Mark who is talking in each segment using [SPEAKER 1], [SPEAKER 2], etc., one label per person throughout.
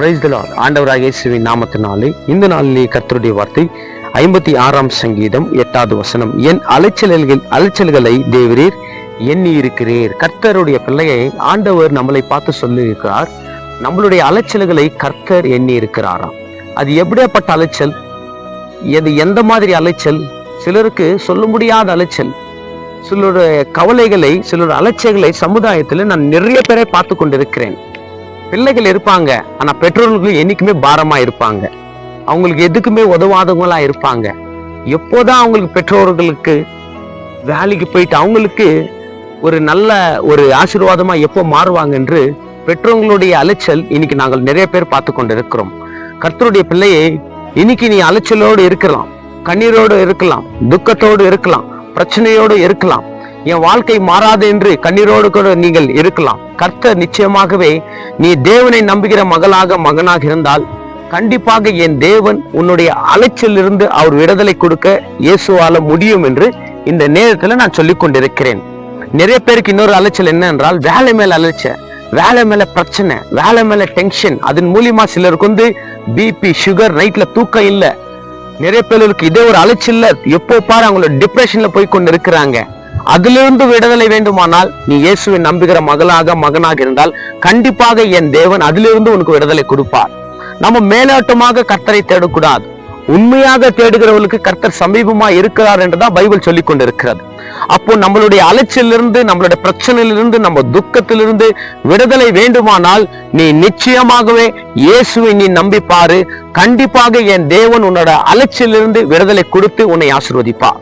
[SPEAKER 1] Praise the Lord. ஆண்டவராகிய இயேசுவின் நாமத்தினாலே இந்த நாளிலே கர்த்தருடைய வார்த்தை 56ஆம் சங்கீதம் 8வது வசனம். என் அலைச்சல்களை தேவரீர் எண்ணி இருக்கிறீர். கர்த்தருடைய பிள்ளையை ஆண்டவர் நம்மளை பார்த்து சொல்லி இருக்கிறார். நம்மளுடைய அலைச்சல்களை கர்த்தர் எண்ணி இருக்கிறாராம். அது எப்படியாப்பட்ட அலைச்சல், எந்த மாதிரி அலைச்சல்? சிலருக்கு சொல்ல முடியாத அலைச்சல், சிலருடைய கவலைகளை, சிலருடைய அலைச்சல்களை சமுதாயத்தில் நான் நிறைய பேரை பார்த்து கொண்டிருக்கிறேன். பிள்ளைகள் இருப்பாங்க, ஆனா பெற்றோர்களுக்கு என்னைக்குமே பாரமா இருப்பாங்க. அவங்களுக்கு எதுக்குமே உதவாதவங்களா இருப்பாங்க. எப்போதான் அவங்களுக்கு பெற்றோர்களுக்கு வேலைக்கு போயிட்டு அவங்களுக்கு ஒரு நல்ல ஒரு ஆசீர்வாதமா எப்போ மாறுவாங்க என்று பெற்றோர்களுடைய அலைச்சல் இன்னைக்கு நாங்கள் நிறைய பேர் பார்த்து கொண்டிருக்கிறோம். கர்த்தருடைய பிள்ளையை இன்னைக்கு நீ அலைச்சலோடு இருக்கலாம், கண்ணீரோடு இருக்கலாம், துக்கத்தோடு இருக்கலாம், பிரச்சனையோடு இருக்கலாம். என் வாழ்க்கை மாறாது என்று கண்ணீரோடு கூட நீங்கள் இருக்கலாம். கர்த்தர் நிச்சயமாகவே நீ தேவனை நம்புகிற மகனாக இருந்தால் கண்டிப்பாக என் தேவன் உன்னுடைய அலைச்சலிருந்து அவர் விடுதலை கொடுக்க இயேசுவால முடியும் என்று இந்த நேரத்துல நான் சொல்லிக் கொண்டிருக்கிறேன். நிறைய பேருக்கு இன்னொரு அலைச்சல் என்ன என்றால், வேலை மேல அலைச்சல், வேலை மேல பிரச்சனை, வேலை மேல டென்ஷன். அதன் மூலியமா சிலருக்கு பிபி, சுகர், நைட்ல தூக்கம் இல்ல. நிறைய பேருக்கு இதே ஒரு அலைச்சல்ல எப்போ பாரு அவங்களோட டிப்ரெஷன்ல போய் கொண்டு இருக்கிறாங்க. அதிலிருந்து விடுதலை வேண்டுமானால் நீ இயேசுவை நம்புகிற மகனாக இருந்தால் கண்டிப்பாக என் தேவன் அதிலிருந்து உனக்கு விடுதலை கொடுப்பார். நம்ம மேலோட்டமாக கர்த்தரை தேடக்கூடாது. உண்மையாக தேடுகிறவர்களுக்கு கர்த்தர் சமீபமா இருக்கிறார் என்றுதான் பைபிள் சொல்லி கொண்டிருக்கிறது. அப்போ நம்மளுடைய அலைச்சலிருந்து, நம்மளுடைய பிரச்சனையிலிருந்து, நம்ம துக்கத்திலிருந்து விடுதலை வேண்டுமானால் நீ நிச்சயமாகவே இயேசுவை நீ நம்பி பாரு. கண்டிப்பாக என் தேவன் உன்னோட அலைச்சலிருந்து விடுதலை கொடுத்து உன்னை ஆசீர்வதிப்பார்.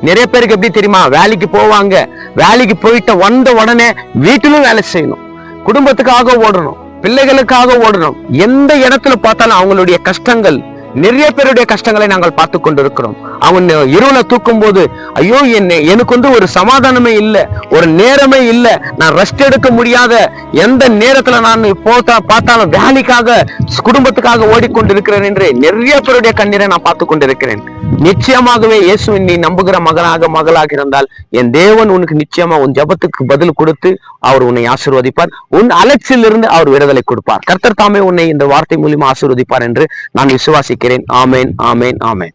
[SPEAKER 1] நிறைய பேருக்கு எப்படி தெரியுமா, வேலைக்கு போவாங்க, வேலைக்கு போயிட்டு வந்த உடனே வீட்டிலும் வேலை செய்யணும், குடும்பத்துக்காக ஓடணும், பிள்ளைகளுக்காக ஓடணும். எந்த இடத்துல பார்த்தாலும் அவங்களுடைய கஷ்டங்கள், நிறைய பேருடைய கஷ்டங்களை நாங்கள் பார்த்து கொண்டிருக்கிறோம். அவங்க இரவுல தூக்கும் போது ஐயோ எனக்கு ஒரு சமாதானமே இல்லை, ஒரு நேரமே இல்லை, நான் ரெஸ்ட் எடுக்க முடியாத எந்த நேரத்துல நான் பார்த்தாலும் வேலைக்காக குடும்பத்துக்காக ஓடிக்கொண்டிருக்கிறேன் என்று நிறைய பேருடைய கண்ணீரை நான் பார்த்து கொண்டிருக்கிறேன். நிச்சயமாகவே இயேசுவின் நீ நம்புகிற மகளாக இருந்தால் என் தேவன் உனக்கு நிச்சயமா உன் ஜபத்துக்கு பதில் கொடுத்து அவர் உன்னை ஆசீர்வதிப்பார். உன் அலைச்சலிருந்து அவர் விடுதலை கொடுப்பார். கர்த்தர் தாமே உன்னை இந்த வார்த்தை மூலியமா ஆசீர்வதிப்பார் என்று நான் விசுவாசிக்கிறேன். ஆமேன், ஆமேன், ஆமேன்.